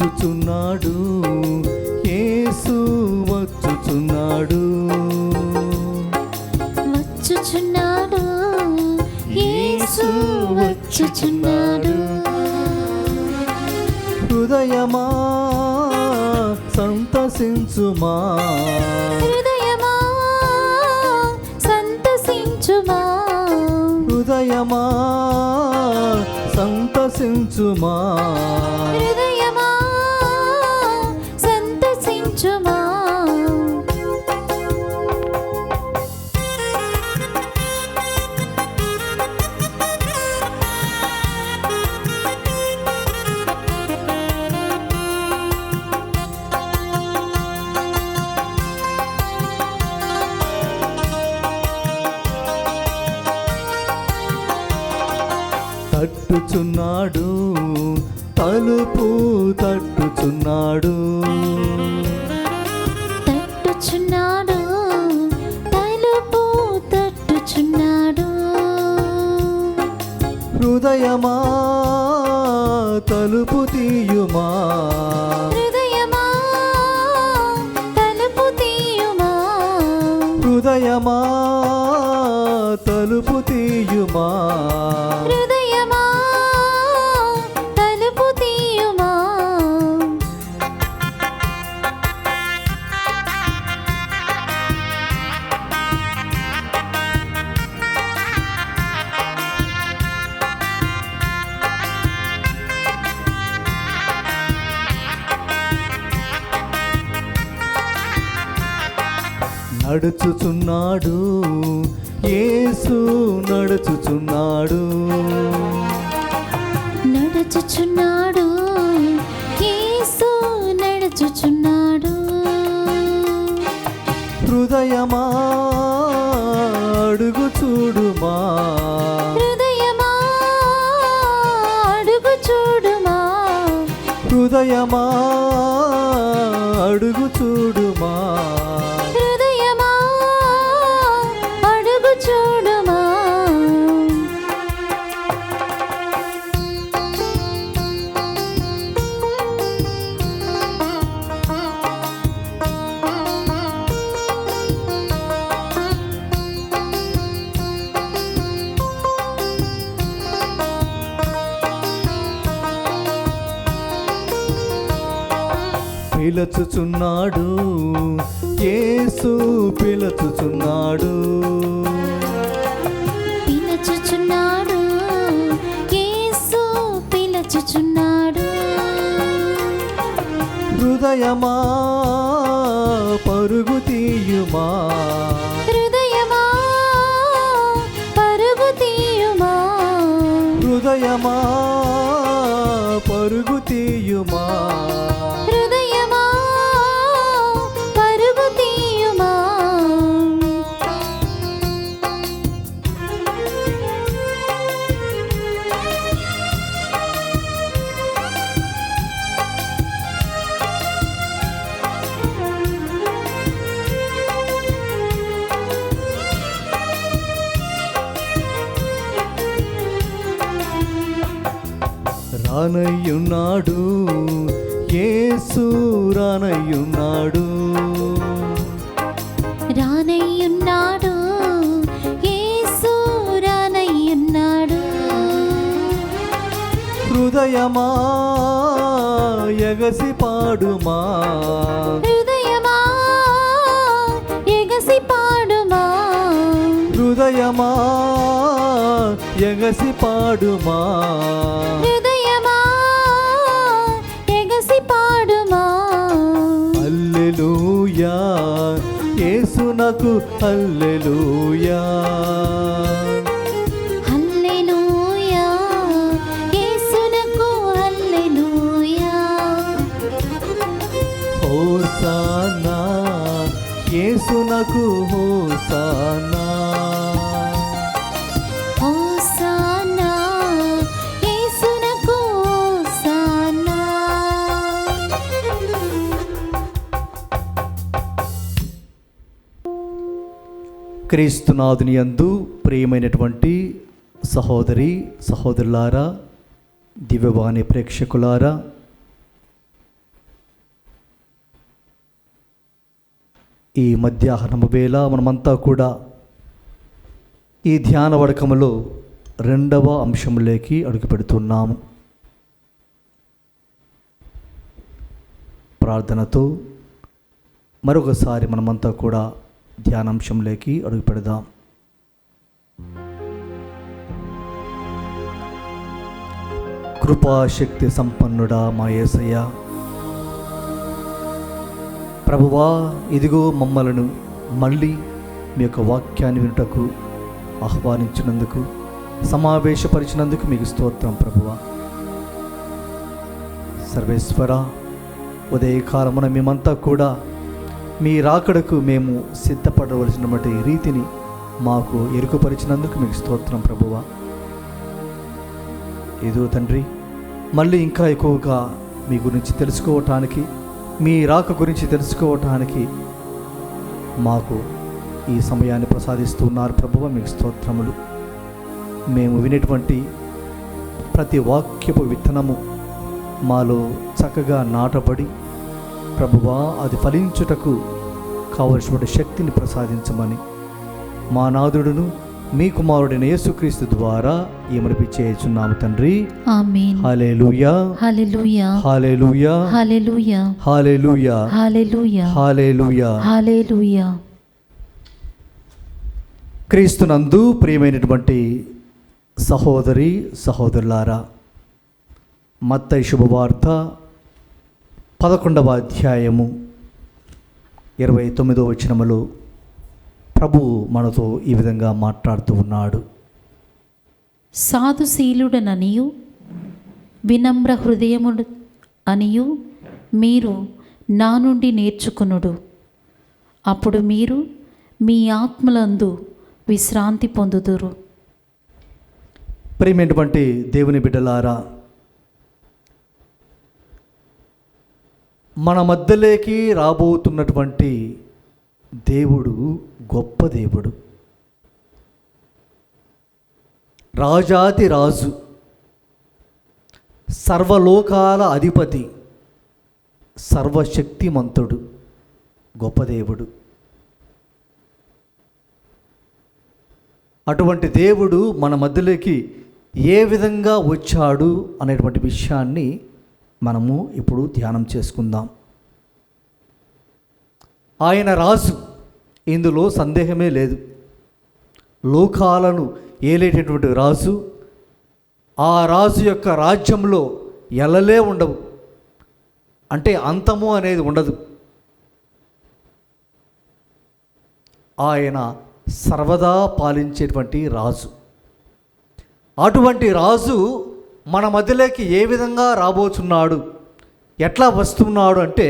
వచ్చుచున్నాడు, యేసు వచ్చుచున్నాడు, వచ్చుచున్నాడు, యేసు వచ్చుచున్నాడు. హృదయమా సంతసించుమా, హృదయమా సంతసించుమా, హృదయమా సంతసించుమా, హృదయమా సంతసించుమా. తట్టుచున్నాడు, తలుపు తట్టుచున్నాడు, తట్టుచున్నాడు, తలుపు తట్టుచున్నాడు. హృదయమా తలుపు తీయుమా, హృదయమా తలుపు తీయుమా, హృదయమా తలుపు తీయుమా, హృదయమా తలుపు తీయుమా. నడుచుచున్నాడు, యేసు నడుచుచున్నాడు, నడుచుచున్నాడు, యేసు నడుచుచున్నాడు. హృదయమా అడుగు చూడుమా, హృదయమా అడుగు చూడుమా, హృదయమా అడుగు చూడుమా, హృదయమా అడుగు చూడుమా. పిలుచుచున్నాడు, యేసు పిలుచుచున్నాడు, పిలుచుచున్నాడు, యేసు పిలుచుచున్నాడు. హృదయమా పరుగు తీయుమా, హృదయమా పరుగు తీయుమా, హృదయమా పరుగు తీయుమా, హృదయమా పరుగు తీయుమా. రానయ్యున్నాడు, యేసు రానయ్యున్నాడు, రానయ్యున్నాడు, యేసు రానయ్యున్నాడు. హృదయమా ఎగసి పాడుమా, హృదయమా ఎగసి పాడుమా, హృదయమా ఎగసి పాడుమా, హృదయమా ఎగసి పాడుమా. హల్లెలూయా యేసునకు హల్లెలూయా, హల్లెలూయా యేసునకు హల్లెలూయా. హోసానా యేసునకు హోసానా, హోసానా యేసునకు హోసానా. క్రీస్తునాథుని యందు ప్రియమైనటువంటి సహోదరి సహోదరులారా, దివ్యవాణి ప్రేక్షకులారా, ఈ మధ్యాహ్నము వేళ మనమంతా కూడా ఈ ధ్యాన వడకములో రెండవ అంశంలోకి అడుగు పెడుతున్నాము. ప్రార్థనతో మరొకసారి మనమంతా కూడా ధ్యానాంశంలోకి అడుగు పెడదాం. కృపాశక్తి సంపన్నుడా మా యేసయ్య, ప్రభువా, ఇదిగో మమ్మలను మళ్ళీ మీ యొక్క వాక్యాన్ని వినుటకు ఆహ్వానించినందుకు, సమావేశపరిచినందుకు మీకు స్తోత్రం. ప్రభువా సర్వేశ్వర, ఉదయకాలమున మేమంతా కూడా మీ రాకడకు మేము సిద్ధపడవలసినటువంటి రీతిని మాకు ఎరుకపరిచినందుకు మీకు స్తోత్రం. ప్రభువా ఏదో తండ్రి, మళ్ళీ ఇంకా ఎక్కువగా మీ గురించి తెలుసుకోవటానికి, మీ రాక గురించి తెలుసుకోవటానికి మాకు ఈ సమయాన్ని ప్రసాదిస్తున్నారు. ప్రభువా మీకు స్తోత్రములు. మేము వినేటువంటి ప్రతి వాక్యపు విత్తనము మాలో చక్కగా నాటబడి ప్రభువా అది ఫలించుటకు కావలసినటువంటి శక్తిని ప్రసాదించమని మా నాథుడును మీ కుమారుడైన యేసుక్రీస్తు ద్వారా ఏమనిపించేస్తున్నాము తండ్రి. ఆమేన్. హల్లెలూయా, హల్లెలూయా, హల్లెలూయా, హల్లెలూయా, హల్లెలూయా, హల్లెలూయా, హల్లెలూయా. హల్లెలూయా. క్రీస్తునందు ప్రియమైనటువంటి సహోదరి సహోదరులారా, మత్తయి శుభవార్త 11వ అధ్యాయము 29వ వచనములో ప్రభువు మనతో ఈ విధంగా మాట్లాడుతూ ఉన్నాడు. సాధుశీలుడననియు వినమ్ర హృదయముడు అనియు మీరు నా నుండి నేర్చుకునుడు, అప్పుడు మీరు మీ ఆత్మలందు విశ్రాంతి పొందుదురు. ప్రియమైనటువంటి దేవుని బిడ్డలారా, మన మధ్యలోకి రాబోతున్నటువంటి దేవుడు గొప్ప దేవుడు, రాజాతి రాజు, సర్వలోకాల అధిపతి, సర్వశక్తిమంతుడు, గొప్ప దేవుడు. అటువంటి దేవుడు మన మధ్యలోకి ఏ విధంగా వచ్చాడు అనేటువంటి విషయాన్ని మనము ఇప్పుడు ధ్యానం చేసుకుందాం. ఆయన రాజు, ఇందులో సందేహమే లేదు. లోకాలను ఏలేటటువంటి రాజు. ఆ రాజు యొక్క రాజ్యంలో ఎల్లలే ఉండవు, అంటే అంతము అనేది ఉండదు. ఆయన సర్వదా పాలించేటువంటి రాజు. అటువంటి రాజు మన మధ్యలోకి ఏ విధంగా రాబోతున్నాడు, ఎట్లా వస్తున్నాడు అంటే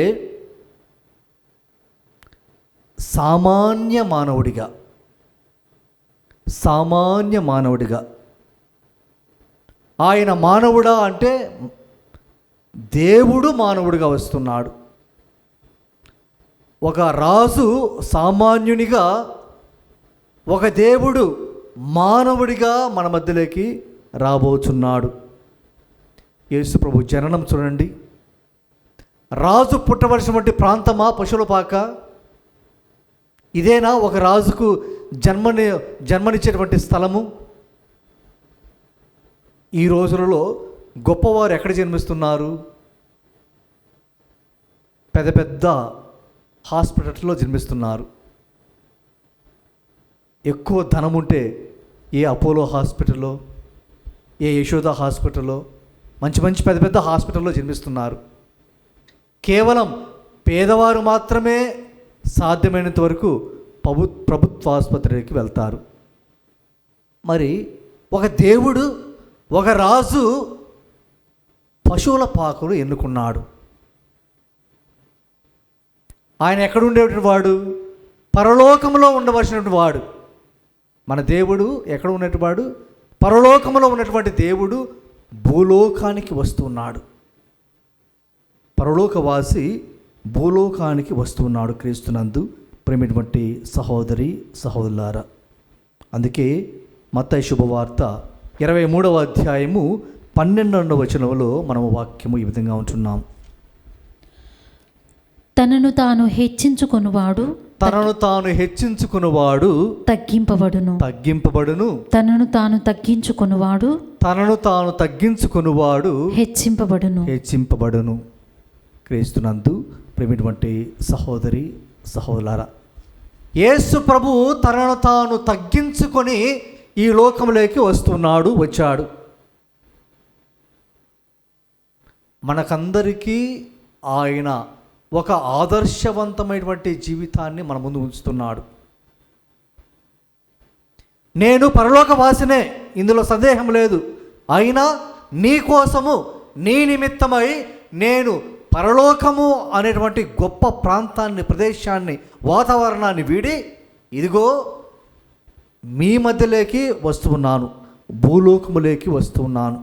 సామాన్య మానవుడిగా. సామాన్య మానవుడిగా. ఆయన మానవుడా అంటే దేవుడు మానవుడిగా వస్తున్నాడు. ఒక రాజు సామాన్యునిగా, ఒక దేవుడు మానవుడిగా మన మధ్యలోకి రాబోతున్నాడు. యేసు ప్రభు జననం చూడండి. రాజు పుట్టవలసినటువంటి ప్రాంతమా పశువుల పాక? ఇదేనా ఒక రాజుకు జన్మనిచ్చేటువంటి స్థలము? ఈ రోజులలో గొప్పవారు ఎక్కడ జన్మిస్తున్నారు? పెద్ద పెద్ద హాస్పిటల్స్లో జన్మిస్తున్నారు. ఎక్కువ ధనం ఉంటే ఏ అపోలో హాస్పిటల్లో, ఏ యశోద హాస్పిటల్లో, మంచి మంచి పెద్ద పెద్ద హాస్పిటల్లో జన్మిస్తున్నారు. కేవలం పేదవారు మాత్రమే సాధ్యమైనంత వరకు ప్రభుత్వ ఆసుపత్రికి వెళ్తారు. మరి ఒక దేవుడు, ఒక రాజు పశువుల పాకలు ఎన్నుకున్నాడు. ఆయన ఎక్కడ ఉండేటువంటి వాడు? పరలోకంలో ఉండవలసినటువంటి వాడు. మన దేవుడు ఎక్కడ ఉన్నటువంటి వాడు? పరలోకంలో ఉన్నటువంటి దేవుడు భూలోకానికి వస్తున్నాడు. పరలోకవాసి భూలోకానికి వస్తున్నాడు క్రీస్తునందు ప్రేమైనటువంటి సహోదరి సహోదరులారా. అందుకే మత్తయి శుభవార్త 23వ అధ్యాయము 12వ వచనంలో మనము వాక్యము ఈ విధంగా ఉంటున్నాం. తనను తాను హెచ్చించుకొనువాడు తనను తాను హెచ్చించుకునివాడు తగ్గింపబడును. తనను తాను తగ్గించుకునివాడు హెచ్చింపబడును. క్రీస్తునందు ప్రేమిటువంటి సహోదరి సహోదరులారా, యేసు ప్రభువు తనను తాను తగ్గించుకొని ఈ లోకంలోకి వచ్చాడు. మనకందరికీ ఆయన ఒక ఆదర్శవంతమైనటువంటి జీవితాన్ని మన ముందు ఉంచుతున్నాడు. నేను పరలోకవాసినే, ఇందులో సందేహం లేదు. అయినా నీ కోసము నీ నిమిత్తమై నేను పరలోకము అనేటువంటి గొప్ప ప్రాంతాన్ని, ప్రదేశాన్ని, వాతావరణాన్ని వీడి ఇదిగో మీ మధ్యలోకి వస్తున్నాను, భూలోకములోకి వస్తున్నాను.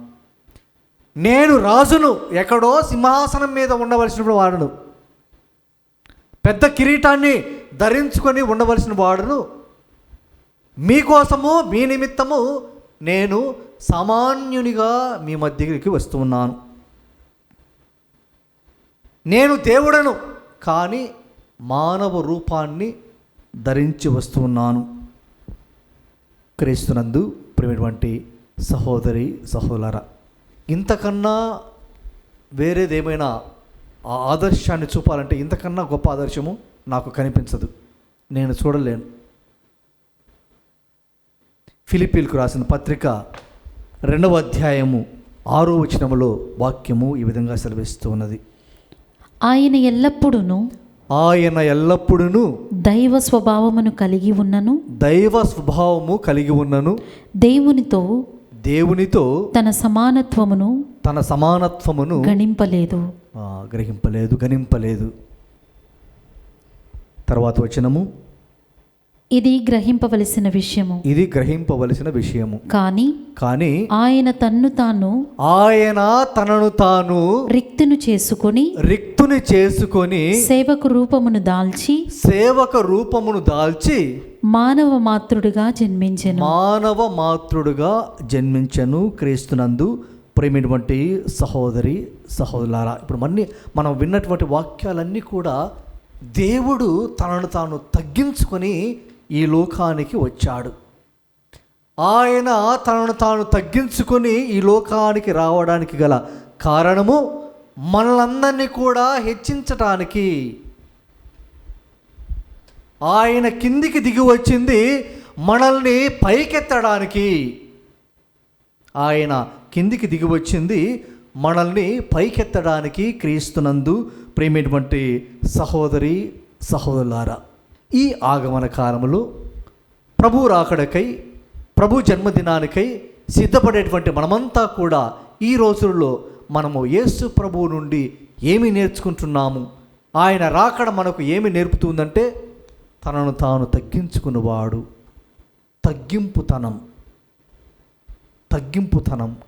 నేను రాజును, ఎక్కడో సింహాసనం మీద ఉండవలసిన వాడును, పెద్ద కిరీటాన్ని ధరించుకొని ఉండవలసిన వాడును. మీకోసము మీ నిమిత్తము నేను సామాన్యునిగా మీ మధ్యకి వస్తున్నాను. నేను దేవుడను, కానీ మానవ రూపాన్ని ధరించి వస్తున్నాను. క్రీస్తునందు ప్రియమైనటువంటి సహోదరి సహోదరులారా, ఇంతకన్నా వేరేదేమైనా ఆ ఆదర్శాన్ని చూపాలంటే ఇంతకన్నా గొప్ప ఆదర్శము నాకు కనిపించదు, నేను చూడలేను. ఫిలిప్పీలకు రాసిన పత్రిక 2వ అధ్యాయము 6వ వచనములో వాక్యము ఈ విధంగా సెలవిస్తూ ఉన్నది. ఆయన ఎల్లప్పుడూ దైవ స్వభావము కలిగి ఉన్నను దేవునితో తన సమానత్వమును గణింపలేదు. తర్వాత వచనము, ఇది గ్రహింపవలసిన విషయము కానీ ఆయన తనను తాను రిక్తుని చేసుకొని సేవక రూపమును దాల్చి మానవ మాతృడుగా జన్మించెను. క్రీస్తునందు ప్రేమైనటువంటి సహోదరి సహోదరులారా, ఇప్పుడు మనం విన్నటువంటి వాక్యాలన్నీ కూడా దేవుడు తనను తాను తగ్గించుకొని ఈ లోకానికి వచ్చాడు. ఆయన తనను తాను తగ్గించుకొని ఈ లోకానికి రావడానికి గల కారణము మనలందరినీ కూడా హెచ్చించటానికి. ఆయన కిందికి దిగి వచ్చింది మనల్ని పైకెత్తడానికి. ఆయన కిందికి దిగి వచ్చింది మనల్ని పైకెత్తడానికి. క్రీస్తునందు ప్రేమైనటువంటి సహోదరి సహోదరులారా, ఈ ఆగమన కాలములో ప్రభు రాకడకై, ప్రభు జన్మదినానికై సిద్ధపడేటువంటి మనమంతా కూడా ఈ రోజుల్లో మనము యేసు ప్రభువు నుండి ఏమి నేర్చుకుంటున్నాము? ఆయన రాకడ మనకు ఏమి నేర్పుతుందంటే తనను తాను తగ్గించుకున్నవాడు, తగ్గింపుతనం.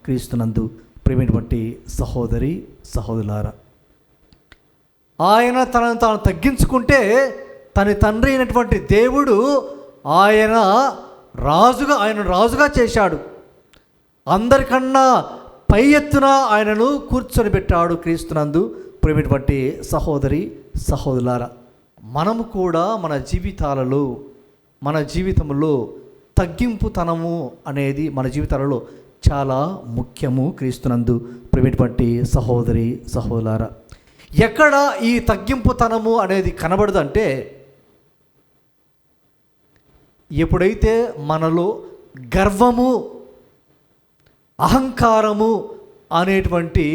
క్రీస్తునందు ప్రేమైనటువంటి సహోదరి సహోదరులారా, ఆయన తనను తాను తగ్గించుకుంటే తన తండ్రి అయినటువంటి దేవుడు ఆయనను రాజుగా చేశాడు. అందరికన్నా పై ఎత్తున ఆయనను కూర్చొని పెట్టాడు. క్రీస్తునందు ప్రేమైనటువంటి సహోదరి సహోదరులారా, మనము కూడా మన జీవితంలో తగ్గింపుతనము అనేది మన జీవితాలలో చాలా ముఖ్యము. క్రీస్తునందు ప్రేమైనటువంటి సహోదరి సహోదరులారా, ఎక్కడ ఈ తగ్గింపుతనము అనేది కనబడదంటే ఎప్పుడైతే మనలో గర్వము, అహంకారము అనేటువంటి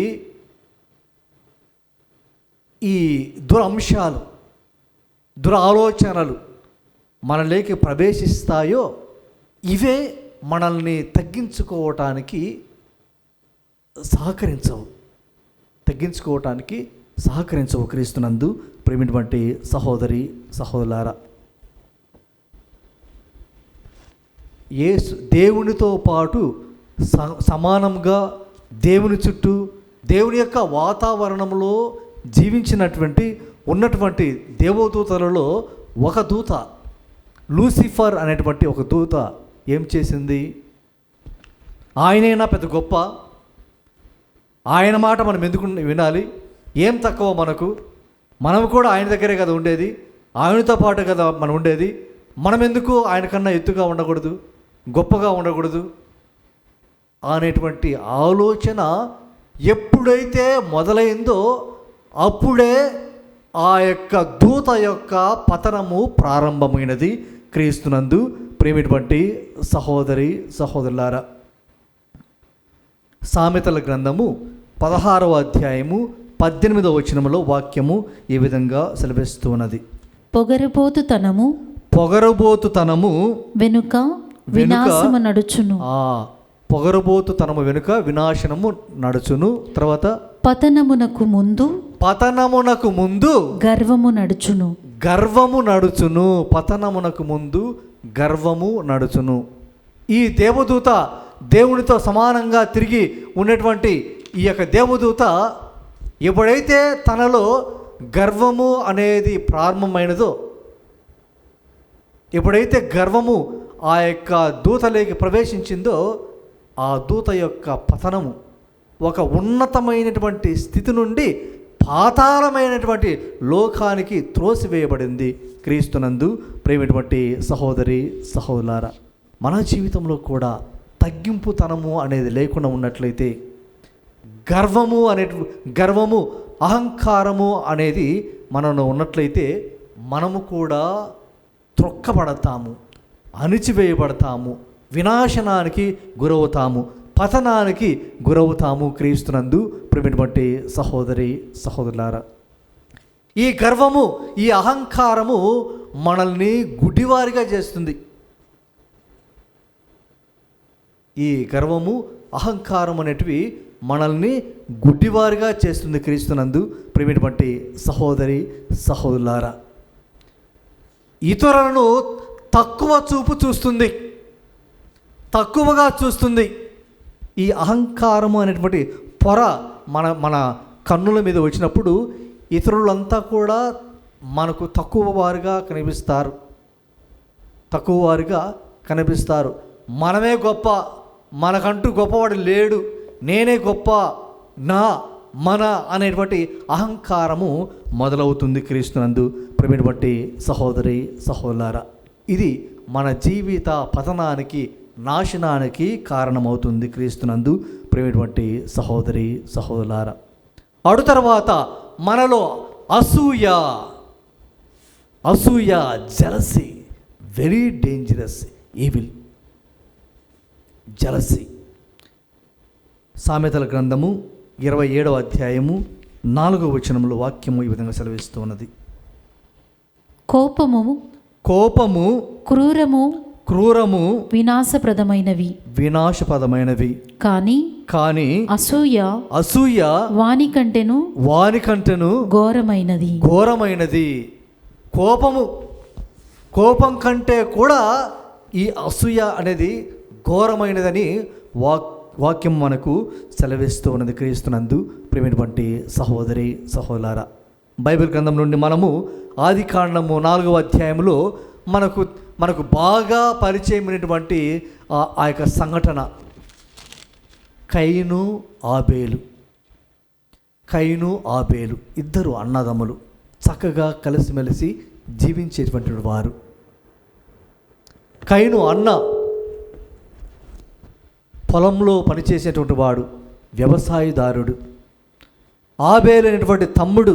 ఈ దురంశాలు, దురాలోచనలు మనలోకి ప్రవేశిస్తాయో ఇవే మనల్ని తగ్గించుకోవటానికి సహకరించవు. క్రీస్తునందు ప్రేమైనటువంటి సహోదరి సహోదరులారా, దేవునితో పాటు సమానంగా దేవుని చుట్టూ, దేవుని యొక్క వాతావరణంలో ఉన్నటువంటి దేవదూతలలో ఒక దూత, లూసిఫర్ అనేటువంటి ఒక దూత ఏం చేసింది? ఆయనైనా పెద్ద గొప్ప, ఆయన మాట మనం ఎందుకు వినాలి? ఏం తక్కువ మనకు? మనం కూడా ఆయన దగ్గరే కదా ఉండేది, ఆయనతో పాటు కదా మనం ఉండేది. మనం ఎందుకు ఆయన కన్నా ఎత్తుగా ఉండకూడదు, గొప్పగా ఉండకూడదు అనేటువంటి ఆలోచన ఎప్పుడైతే మొదలైందో అప్పుడే ఆ యొక్క దూత యొక్క పతనము ప్రారంభమైనది. క్రీస్తునందు ప్రేమిటువంటి సహోదరి సహోదరులారా, సామెతల గ్రంథము 16వ అధ్యాయము 18వ వచనములో వాక్యము ఈ విధంగా సెలవిస్తున్నది. పొగరుబోతుతనము వెనుక వినాశము నడుచును. పొగరుబోతుతనము వెనుక వినాశనము నడుచును. తర్వాత పతనమునకు ముందు గర్వము నడుచును. పతనమునకు ముందు గర్వము నడుచును. ఈ దేవదూత దేవునితో సమానంగా తిరిగి ఉన్నటువంటి ఈ యొక్క దేవదూత ఎప్పుడైతే తనలో గర్వము అనేది ప్రారంభమైనదో, ఎప్పుడైతే గర్వము ఆ యొక్క దూతలోకి ప్రవేశించిందో, ఆ దూత యొక్క పతనము ఒక ఉన్నతమైనటువంటి స్థితి నుండి పాతాళమైనటువంటి లోకానికి త్రోసివేయబడింది. క్రీస్తునందు ప్రేమైనటువంటి సహోదరి సహోదరులారా, మన జీవితంలో కూడా తగ్గింపుతనము అనేది లేకుండా ఉన్నట్లయితే, గర్వము అహంకారము అనేది మనలో ఉన్నట్లయితే మనము కూడా త్రొక్కబడతాము, అణిచివేయబడతాము, వినాశనానికి గురవుతాము, పతనానికి గురవుతాము. క్రీస్తునందు ప్రేమైనటువంటి సహోదరి సహోదరులారా, ఈ గర్వము, ఈ అహంకారము మనల్ని గుడ్డివారిగా చేస్తుంది. ఈ గర్వము అహంకారం అనేటివి మనల్ని గుడ్డివారిగా చేస్తుంది. క్రీస్తునందు ప్రేమైనటువంటి సహోదరి సహోదరులారా, ఇతరులను తక్కువగా చూస్తుంది. ఈ అహంకారము అనేటువంటి పొర మన కన్నుల మీద వచ్చినప్పుడు ఇతరులంతా కూడా మనకు తక్కువ వారుగా కనిపిస్తారు. మనమే గొప్ప, మనకంటూ గొప్పవాడు లేడు, నేనే గొప్ప, మన అనేటువంటి అహంకారము మొదలవుతుంది. క్రీస్తునందు ప్రేమైనటువంటి సహోదరి సహోదరులారా, ఇది మన జీవిత పతనానికి, నాశనానికి కారణమవుతుంది. క్రీస్తునందు ప్రేమైనటువంటి సహోదరి సహోదరులారా, అడు తర్వాత మనలో అసూయ, jealousy, very dangerous evil. Jealousy. సామెతల గ్రంథము 27వ అధ్యాయము 4వ వచనంలో వాక్యము ఈ విధంగా సెలవిస్తూ ఉన్నది. కోపము క్రూరము వినాశప్రదమైనవి కానీ అసూయ వానికంటెను ఘోరమైనది. కోపం కంటే కూడా ఈ అసూయ అనేది ఘోరమైనదని వాక్యం మనకు సెలవిస్తూ ఉన్నది. క్రీస్తునందు ప్రేమైనటువంటి సహోదరి సహోదరులారా, బైబిల్ గ్రంథం నుండి మనము ఆదికాండము 4వ అధ్యాయంలో మనకు బాగా పరిచయమైనటువంటి ఆ యొక్క సంఘటన కయీను ఆబేలు ఇద్దరు అన్నదమ్ములు చక్కగా కలిసిమెలిసి జీవించేటువంటి వారు. కయీను అన్న పొలంలో పనిచేసేటువంటి వాడు, వ్యవసాయదారుడు. ఆబేలు అనేటువంటి తమ్ముడు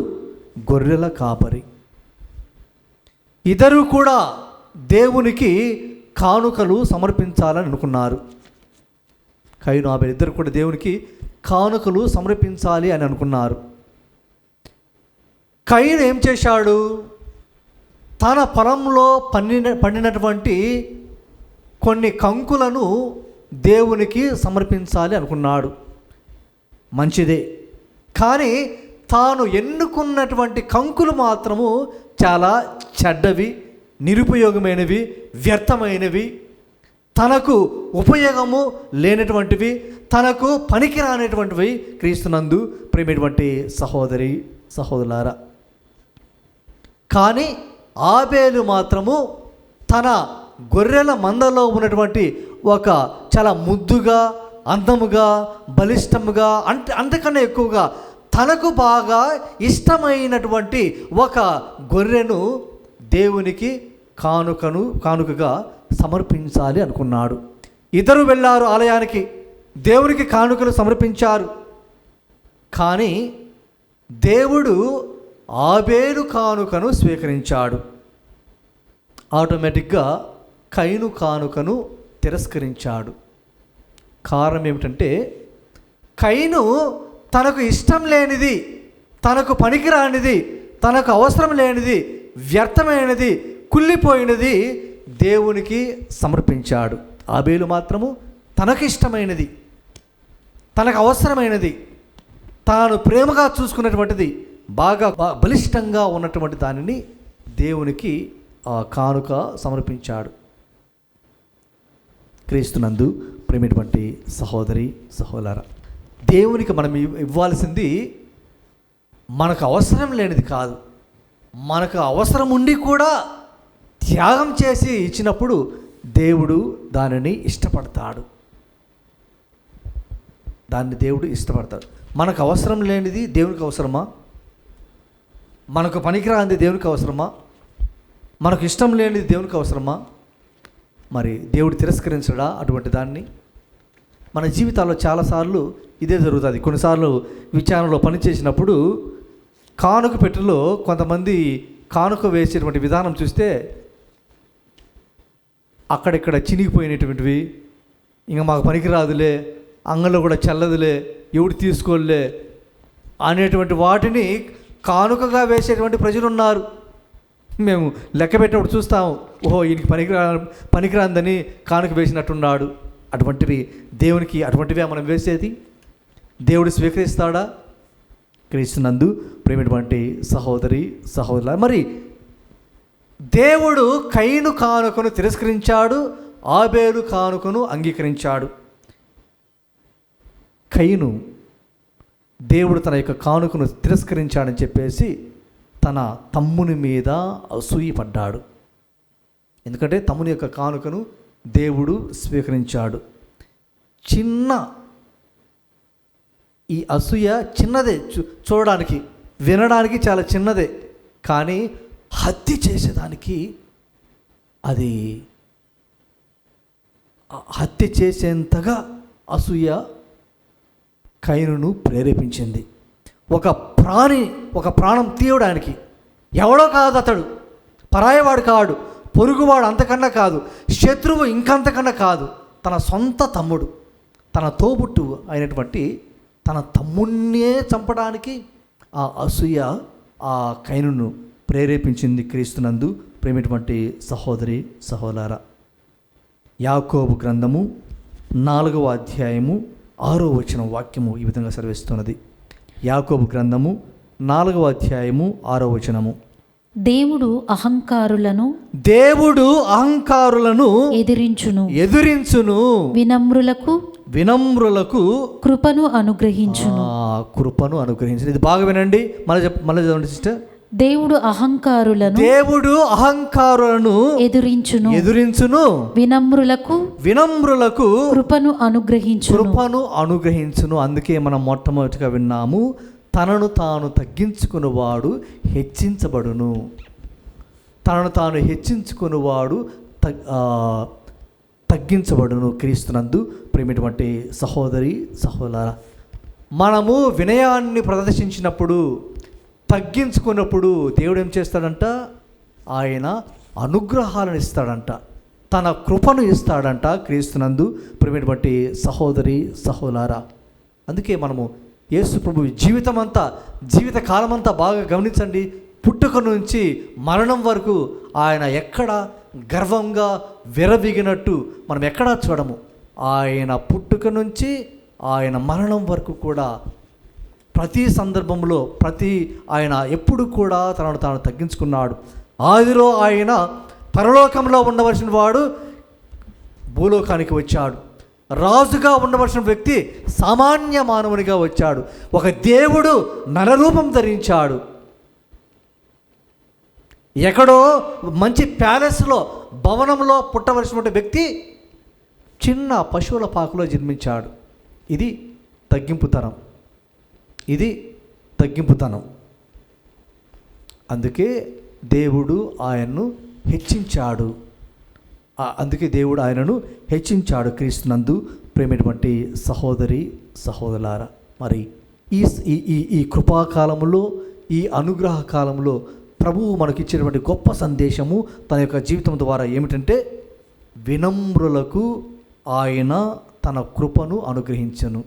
గొర్రెల కాపరి. ఇద్దరు కూడా దేవునికి కానుకలు సమర్పించాలని అనుకున్నారు. కయీను ఆబేలు ఇద్దరు కూడా దేవునికి కానుకలు సమర్పించాలి అని అనుకున్నారు. కయీను ఏం చేశాడు? తన పొలంలో పండినటువంటి కొన్ని కంకులను దేవునికి సమర్పించాలి అనుకున్నాడు. మంచిదే, కానీ తాను ఎన్నుకున్నటువంటి కంకులు మాత్రము చాలా చెడ్డవి, నిరుపయోగమైనవి, వ్యర్థమైనవి, తనకు ఉపయోగము లేనటువంటివి, తనకు పనికిరానటువంటివి. క్రీస్తునందు ప్రేమైనటువంటి సహోదరి సహోదరులారా, కానీ ఆబేలు మాత్రము తన గొర్రెల మందలో ఉన్నటువంటి ఒక చాలా ముద్దుగా, అందముగా, బలిష్టముగా, అంతకన్నా ఎక్కువగా తనకు బాగా ఇష్టమైనటువంటి ఒక గొర్రెను దేవునికి కానుకగా సమర్పించాలి అనుకున్నాడు. ఇద్దరు వెళ్ళారు ఆలయానికి, దేవునికి కానుకలు సమర్పించారు. కానీ దేవుడు ఆబేలు కానుకను స్వీకరించాడు. ఆటోమేటిక్గా కయీను కానుకను తిరస్కరించాడు. కారణం ఏమిటంటే, కయీను తనకు ఇష్టం లేనిది, తనకు పనికిరానిది, తనకు అవసరం లేనిది, వ్యర్థమైనది, కుళ్ళిపోయినది దేవునికి సమర్పించాడు. ఆబేలు మాత్రము తనకు ఇష్టమైనది, తనకు అవసరమైనది, తాను ప్రేమగా చూసుకున్నటువంటిది, బాగా బలిష్టంగా ఉన్నటువంటి దానిని దేవునికి కానుక సమర్పించాడు. క్రీస్తునందు ప్రేమైనటువంటి సహోదరి సహోదరా, దేవునికి మనం ఇవ్వాల్సింది మనకు అవసరం లేనిది కాదు. మనకు అవసరం ఉండి కూడా త్యాగం చేసి ఇచ్చినప్పుడు దేవుడు దానిని ఇష్టపడతాడు. దాన్ని దేవుడు ఇష్టపడతాడు. మనకు అవసరం లేనిది దేవునికి అవసరమా? మనకు పనికిరానిది దేవునికి అవసరమా? మనకు ఇష్టం లేనిది దేవునికి అవసరమా? మరి దేవుడు తిరస్కరించడా అటువంటి దాన్ని? మన జీవితాల్లో చాలాసార్లు ఇదే జరుగుతుంది. కొన్నిసార్లు విచారణలో పనిచేసినప్పుడు కానుక పెట్టెలో కొంతమంది కానుక వేసేటువంటి విధానం చూస్తే అక్కడిక్కడ చినిగిపోయినటువంటివి, ఇంకా మాకు పనికిరాదులే, అంగంలో కూడా చల్లదులే, ఎవడు తీసుకోలే అనేటువంటి వాటిని కానుకగా వేసేటువంటి ప్రజలు ఉన్నారు. మేము లెక్క పెట్టినప్పుడు చూస్తాము, ఓహో ఈయనకి పనికిరాందని కానుక వేసినట్టున్నాడు. అటువంటివి దేవునికి, అటువంటివే మనం వేసేది? దేవుడు స్వీకరిస్తాడా? క్రీస్తునందు ప్రేమైనటువంటి సహోదరి సహోదరుల, మరి దేవుడు కయీను కానుకను తిరస్కరించాడు, ఆబేలు కానుకను అంగీకరించాడు. కయీను దేవుడు తన యొక్క కానుకను తిరస్కరించాడని చెప్పేసి తన తమ్ముని మీద అసూయపడ్డాడు. ఎందుకంటే తమ్ముని యొక్క కానుకను దేవుడు స్వీకరించాడు. ఈ అసూయ చిన్నదే, చూడడానికి వినడానికి చాలా చిన్నదే, కానీ హత్య చేసేదానికి అది హత్య చేసేంతగా అసూయ కయీనును ప్రేరేపించింది. ఒక ప్రాణం తీయడానికి ఎవడో కాదు, అతడు పరాయవాడు కాడు, పొరుగువాడు అంతకన్నా కాదు, శత్రువు ఇంకంతకన్నా కాదు, తన సొంత తమ్ముడు, తన తోబుట్టువు అయినటువంటి తన తమ్మున్నే చంపడానికి ఆ అసూయ ఆ కయీనును ప్రేరేపించింది. క్రీస్తునందు ప్రేమైనటువంటి సహోదరి సహోదరా, యాకోబు గ్రంథము 4వ అధ్యాయము 6వ వచనం వాక్యము ఈ విధంగా సెలవిస్తున్నది. యాకోబు గ్రంథము 4వ అధ్యాయము 6వ వచనము. దేవుడు అహంకారులను ఎదిరించును, వినమ్రులకు కృపను అనుగ్రహించును. ఇది బాగా వినండి, మళ్ళీ చదవండి సిస్టర్. దేవుడు అహంకారులను ఎదిరించును, వినమ్రులకు కృపను అనుగ్రహించును. అందుకే మనం మొట్టమొదటిగా విన్నాము, తనను తాను తగ్గించుకునేవాడు హెచ్చించబడును. తనను తాను హెచ్చించుకునేవాడు తగ్గించబడును. క్రీస్తునందు ప్రేమైనటువంటి సహోదరి సహోదరా, మనము వినయాన్ని ప్రదర్శించినప్పుడు, తగ్గించుకున్నప్పుడు దేవుడు ఏం చేస్తాడంట? ఆయన అనుగ్రహాలను ఇస్తాడంట, తన కృపను ఇస్తాడంట. క్రీస్తునందు ప్రేమైనటువంటి సహోదరి సహోదరా, అందుకే మనము యేసు ప్రభు జీవిత కాలమంతా బాగా గమనించండి. పుట్టుక నుంచి మరణం వరకు ఆయన ఎక్కడ గర్వంగా విరవిగినట్టు మనం ఎక్కడా చూడము. ఆయన పుట్టుక నుంచి ఆయన మరణం వరకు కూడా ప్రతి సందర్భంలో ఆయన ఎప్పుడు కూడా తనను తాను తగ్గించుకున్నాడు. ఆదిలో ఆయన పరలోకంలో ఉండవలసిన వాడు భూలోకానికి వచ్చాడు. రాజుగా ఉండవలసిన వ్యక్తి సామాన్య మానవునిగా వచ్చాడు. ఒక దేవుడు నరరూపం ధరించాడు. ఎక్కడో మంచి ప్యాలెస్లో, భవనంలో పుట్టవలసిన వ్యక్తి చిన్న పశువుల పాకలో జన్మించాడు. ఇది తగ్గింపు తరం, ఇది తగ్గింపుతనం. అందుకే దేవుడు ఆయన్ను హెచ్చించాడు. అందుకే దేవుడు ఆయనను హెచ్చించాడు. క్రీస్తునందు ప్రేమైనటువంటి సహోదరి సహోదరులారా, మరి ఈ ఈ ఈ కృపాకాలంలో, ఈ అనుగ్రహ కాలంలో ప్రభువు మనకిచ్చినటువంటి గొప్ప సందేశము తన యొక్క జీవితం ద్వారా ఏమిటంటే, వినమ్రులకు ఆయన తన కృపను అనుగ్రహించును.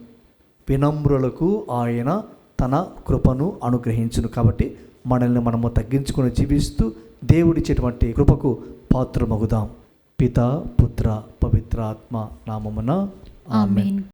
వినమ్రులకు ఆయన తన కృపను అనుగ్రహించును. కాబట్టి మనల్ని మనము తగ్గించుకొని జీవిస్తూ దేవుడిచ్చేటువంటి కృపకు పాత్రమగుదాం. పిత, పుత్ర, పవిత్ర ఆత్మ నామమున ఆమేన్.